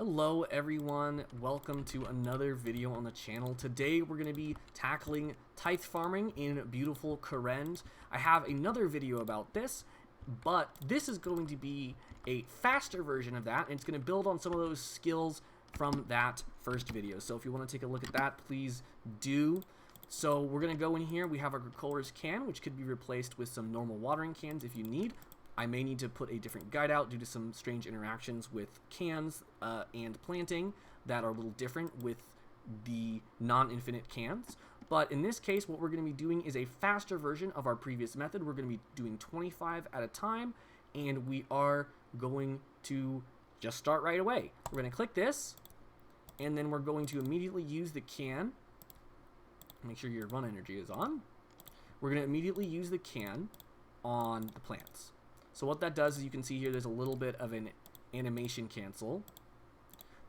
Hello everyone, welcome to another video on the channel. Today we're going to be tackling tithe farming in beautiful Kourend. I have another video about this, but this is going to be a faster version of that, and it's going to build on some of those skills from that first video. So if you want to take a look at that, please do. So we're going to go in here. We have our growler's can, which could be replaced with some normal watering cans if you need. I may need to put a different guide out due to some strange interactions with cans and planting that are a little different with the non-infinite cans. But in this case, what we're going to be doing is a faster version of our previous method. We're going to be doing 25 at a time, and we are going to just start right away. We're going to click this, and then we're going to immediately use the can. Make sure your run energy is on. We're going to immediately use the can on the plants. So what that does is, you can see here, there's a little bit of an animation cancel.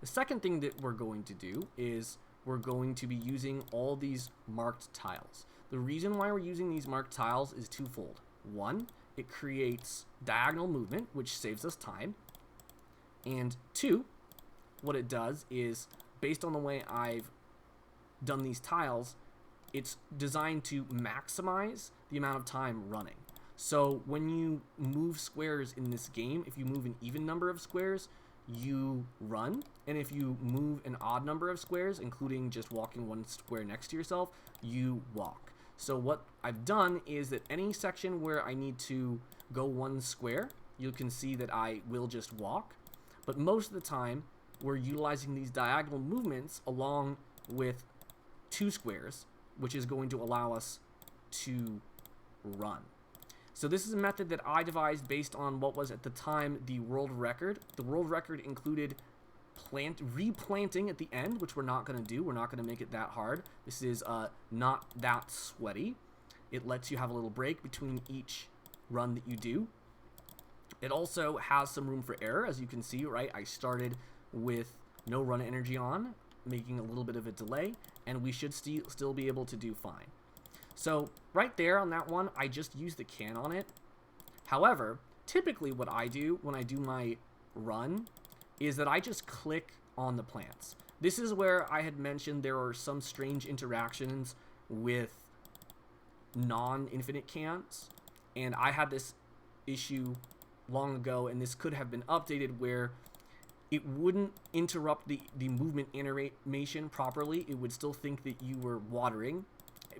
The second thing that we're going to do is we're going to be using all these marked tiles. The reason why we're using these marked tiles is twofold. One, it creates diagonal movement, which saves us time. And two, what it does is, based on the way I've done these tiles, it's designed to maximize the amount of time running. So when you move squares in this game, if you move an even number of squares, you run. And if you move an odd number of squares, including just walking one square next to yourself, you walk. So what I've done is that any section where I need to go one square, you can see that I will just walk. But most of the time, we're utilizing these diagonal movements along with two squares, which is going to allow us to run. So this is a method that I devised based on what was at the time the world record. The world record included replanting at the end, which we're not going to do. We're not going to make it that hard. This is not that sweaty. It lets you have a little break between each run that you do. It also has some room for error, as you can see, right? I started with no run energy on, making a little bit of a delay, and we should still be able to do fine. So right there on that one, I just use the can on it. However, typically what I do when I do my run is that I just click on the plants. This is where I had mentioned there are some strange interactions with non-infinite cans, and I had this issue long ago, and this could have been updated where it wouldn't interrupt the movement animation properly. It would still think that you were watering,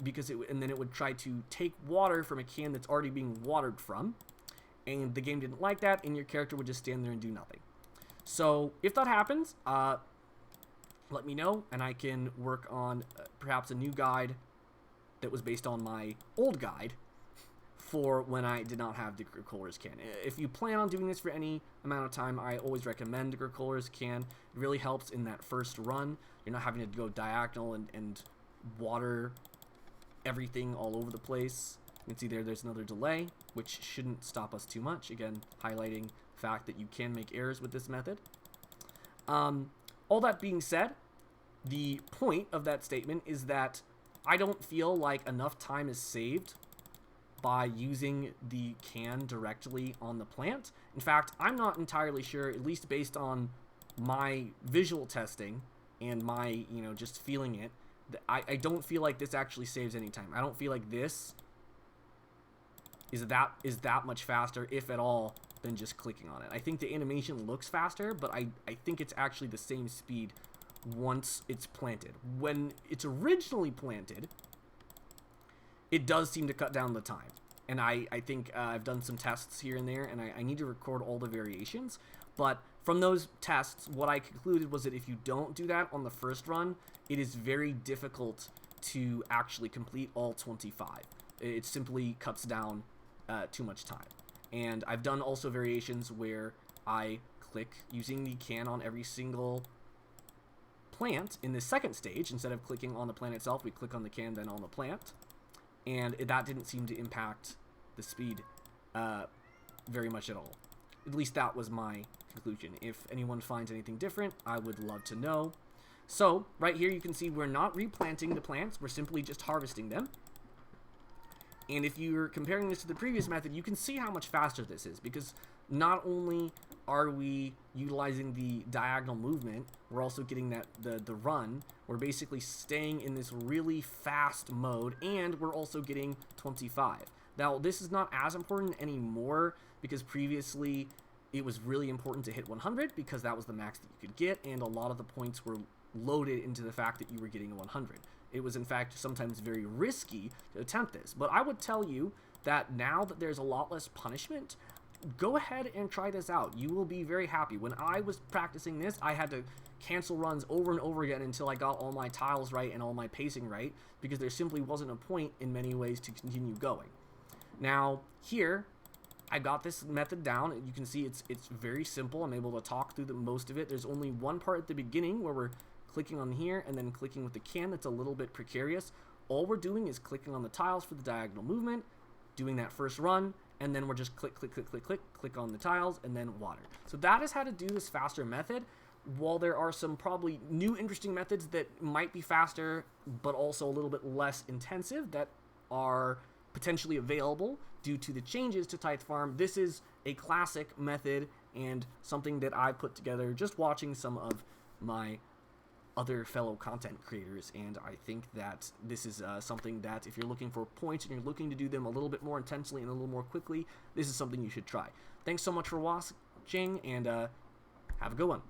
and then it would try to take water from a can that's already being watered from, and the game didn't like that, and your character would just stand there and do nothing. So if that happens, let me know, and I can work on perhaps a new guide that was based on my old guide for when I did not have the growler's can. If you plan on doing this for any amount of time, I always recommend the growler's can. It really helps in that first run. You're not having to go diagonal and water everything all over the place. You can see there's another delay, which shouldn't stop us too much. Again, highlighting the fact that you can make errors with this method. All that being said, the point of that statement is that I don't feel like enough time is saved by using the can directly on the plant. In fact, I'm not entirely sure, at least based on my visual testing and my, just feeling it, I don't feel like this actually saves any time. I don't feel like this is that much faster, if at all, than just clicking on it. I think the animation looks faster, but I think it's actually the same speed once it's planted. When it's originally planted, it does seem to cut down the time. And I think I've done some tests here and there, and I need to record all the variations. But from those tests, what I concluded was that if you don't do that on the first run, it is very difficult to actually complete all 25. It simply cuts down too much time. And I've done also variations where I click using the can on every single plant in the second stage. Instead of clicking on the plant itself, we click on the can, then on the plant. And that didn't seem to impact the speed very much at all. At least that was my conclusion. If anyone finds anything different, I would love to know. So, right here you can see we're not replanting the plants, we're simply just harvesting them. And if you're comparing this to the previous method, you can see how much faster this is, because not only are we utilizing the diagonal movement, we're also getting that the run. We're basically staying in this really fast mode, and we're also getting 25. Now, this is not as important anymore, because previously it was really important to hit 100, because that was the max that you could get, and a lot of the points were loaded into the fact that you were getting a 100. It was, in fact, sometimes very risky to attempt this. But I would tell you that now that there's a lot less punishment, go ahead and try this out. You will be very happy. When I was practicing this, I had to cancel runs over and over again until I got all my tiles right and all my pacing right, because there simply wasn't a point in many ways to continue going. Now, here, I got this method down. You can see it's very simple. I'm able to talk through most of it. There's only one part at the beginning where we're clicking on here and then clicking with the can. That's a little bit precarious. All we're doing is clicking on the tiles for the diagonal movement, doing that first run, and then we're just click on the tiles, and then water. So that is how to do this faster method. While there are some probably new interesting methods that might be faster, but also a little bit less intensive, that are potentially available due to the changes to Tithe Farm, this is a classic method and something that I put together just watching some of my other fellow content creators, and I think that this is something that if you're looking for points and you're looking to do them a little bit more intensely and a little more quickly, this is something you should try. Thanks so much for watching, and have a good one.